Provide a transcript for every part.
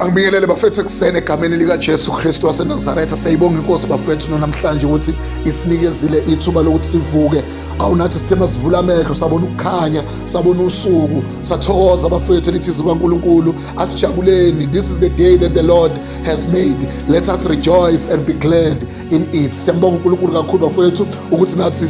Angibingelele bafethu ekuseni egameni likaJesu Kristu waseNazaretha. Siyayibonga inkosi bafethu namhlanje ukuthi isinikezile ithuba lokuthi sivuke. Awunathi sithema sivula amehlo sabona ukukhanya, sabona usuku, sathokoza bafethu lithi izwi kaNkulunkulu. Asijabuleni. This is the day that the Lord has made. Let us rejoice and be glad in it. Siyambonga uNkulunkulu kakhulu bafethu ukuthi nathi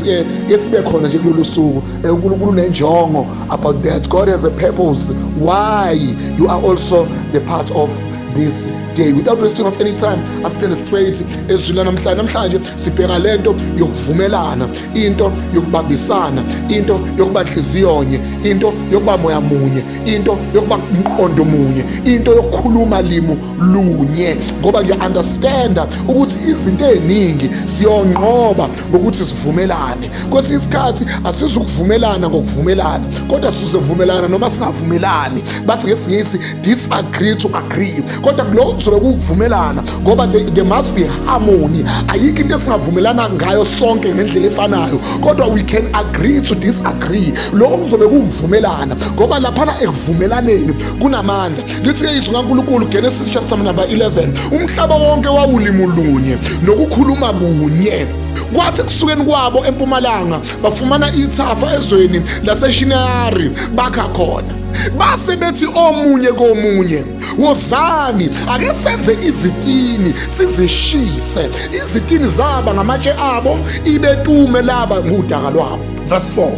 sibe khona nje kulolu suku. uNkulunkulu unenjongo about that. God has a purpose why you are also the part of this day. Without wasting of any time, asingene straight ezwini namhlanje sibheka lento yokuvumelana, into yokubambisana, into yokuba inhliziyonye, into yokuba moya munye, into yokuba umqondo munye, into yokukhuluma limu lunye. Ngoba ngiya-understanda ukuthi izinto eziningi siyonqoba ngokuthi sivumelane. Kwesinye isikhathi asizukuvumelana ngokuvumelana, kodwa sizovumelana noma singavumelani. Bathi ngesingisi disagree to agree. Kodwa kulokho kuzobe kuvumelana ngoba there must be harmony. Ayikho into esingavumelana ngayo sonke ngendlela efanayo, kodwa we can agree to disagree. Lokho kuzobe kuvumelana ngoba laphana ekuvumelaneni kunamandla. Lithi izwi kaNkulunkulu Genesis chapter number 11, umhlaba wonke wawulimi lunye nokukhuluma kunye. Kwathi kusukeni kwabo empumalanga bafumana ithafa ezweni laseShinari bakha khona. Base bethi omunye komunye, wozani ake senze izitini sizishise. Izitini zaba ngamatshe abo, ibetume laba ngudaka lwabo. Verse 4,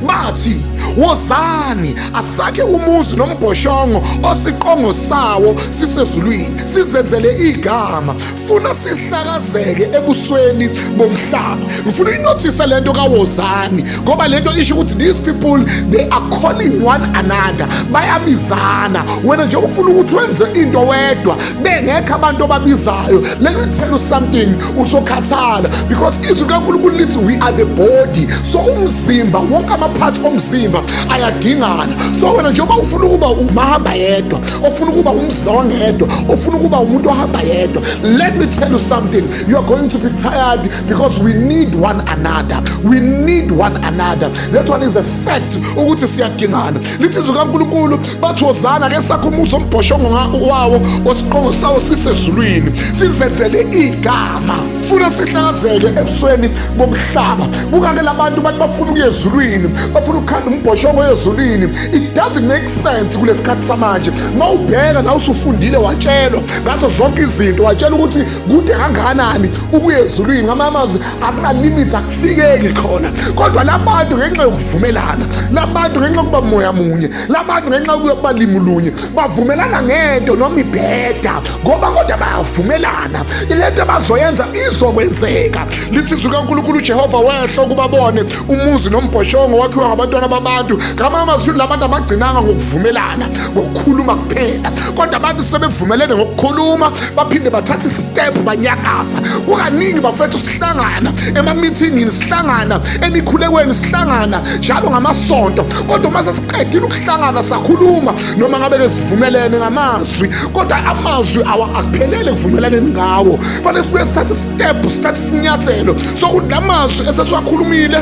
bathi wozani asakhe umuzi nombhoshongo osiqongo sawo sisezulwini, sizenzele igama, funa sihlakazeke ebusweni bomhlaba. Ngifuna inothisa lento kawozani ngoba lento isho ukuthi these people they are calling one another, bayabizana. Wena nje ufuna ukuthi wenze into wedwa bengekho abantu ababizayo, let me tell you something, uzokhathala because izwi kaNkulunkulu lithi we are the body. So umzimba wonke amaphathi omzimba ayadingana. So wena njengoba ufuna ukuba umahamba yedwa, ofuna ukuba umzongedwa, ofuna ukuba umuntu ohamba yedwa, let me tell you something, you are going to be tired because we need one another. We need one another. That one is a fact ukuthi siyadingana. Lithi izwi kaNkulunkulu bathi wozana ake sakhe umuzi ombhoshongo wawo osiqongo sawo sisezulwini, sizenzele igama, funa sihlakazeke ebusweni bomhlaba. Buka-ke labantu bathi bafuna ukuya ezulwini, bafuna ukukhanda umbhoshongo ezulwini. It doesn't make sense kulesikhathi samanje. Mawubheka na usufundile watshelwa ngazo zonke izinto, watshelwa ukuthi kude kangakanani ukuya ezulwini. Ngamazwi akuna limit, akufikeki khona. Kodwa labantu ngenxa yokuvumelana, labantu ngenxa yokuba moya munye, labantu ngenxa yokuba limu lunye, bavumelana ngento noma ibheda ngoba kodwa bayavumelana. Ilento abazoyenza izokwenzeka. Lithi izwi kaNkulunkulu uJehova wehla ukubabone umuzi nombhoshongo wakhiwa ngabantwana babantu. Ngamazwi labantu abagcinanga ngokuvumelana, ngokukhuluma kuphela, kodwa abantu sebevumelene ngokukhuluma baphinde bathatha istep banyakaza. Kukaningi bafethu sihlangana ema-meetingini, sihlangana emikhulekweni, sihlangana njalo ngamasonto, kodwa uma sesiqedile ukuhlangana sakhuluma noma ngabe sivumelene ngamazwi, kodwa amazwi akuphelele kuvumelaneni ngawo. Fanele sibuye sithathe istep, sithathe isinyathelo sokuthi la mazwi esesiwakhulumile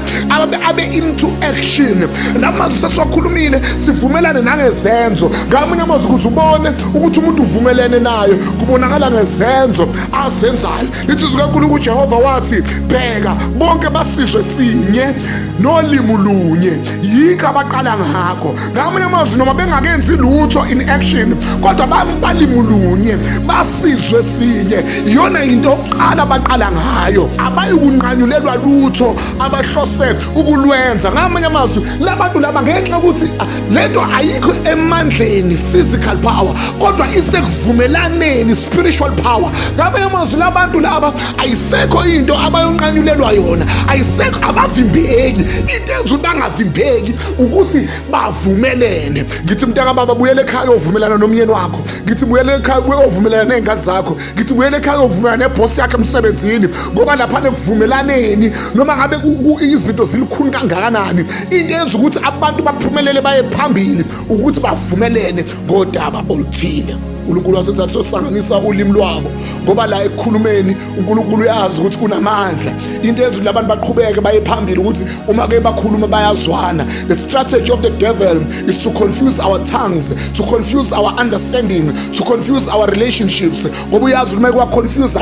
abe into action. La mazwi sesiwakhulumile sivumelane nangezenzo. Ngamanye amazwi ukuze ubone ukuthi umuntu uvumelene nayo kubonakala ngezenzo azenzayo. Lithi izwi kaNkulunkulu uJehova wathi bheka bonke basizwe sinye nolimu lunye, yikho abaqala ngakho. Ngamanye amazwi noma bengakenzi lutho in action, kodwa balimu lunye, basizwe sinye, iyona into oqala abaqala ngayo. Abayikunqanyulelwa lutho abahlose ukulwenza. Ngamanye amazwi labantu laba ngenxa ukuthi lento ayikho emandleni physical power, kodwa isekuvumelaneni spiritual power. Ngamanye amazwi labantu laba ayisekho into abayonqanyulelwa yona, ayisekho, abavimbeki. Into enza bangavimbeki ukuthi bavumelene. Ngithi mntaka baba buyele ekhaya uvumelana nomyeni wakho, ngithi buyele ekhaya uvumelana nezingane zakho, ngithi buyele ekhaya uvumelana neboss yakhe emsebenzini, ngoba lapha ekuvumelaneni noma ngabe izinto zilikhuni kangakanani, into enza ukuthi abantu baphumelele baye phambili ukuthi bavumelene ngodaba oluthile. uNkulunkulu wasethi asiyosanganisa ulimi lwabo, ngoba la ekukhulumeni uNkulunkulu uyazi ukuthi kunamandla. Into yenza labantu baqhubeke baye phambili ukuthi uma ke bakhuluma bayazwana. The strategy of the devil is to confuse our tongues, to confuse our understanding, to confuse our relationships, ngoba uyazi uma kwaconfuse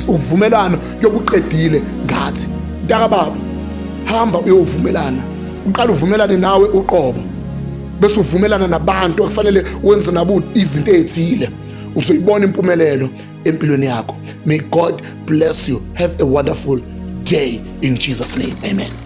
ukuvumelana yobuqedile. Ngathi ntaka baba, hamba uyovumelana, uqala uvumelane nawe uqobo, bese uvumelana nabantu okufanele wenze nabo izinto ezithile, uzoyibona impumelelo empilweni yakho. May God bless you. Have a wonderful day in Jesus' name. Amen.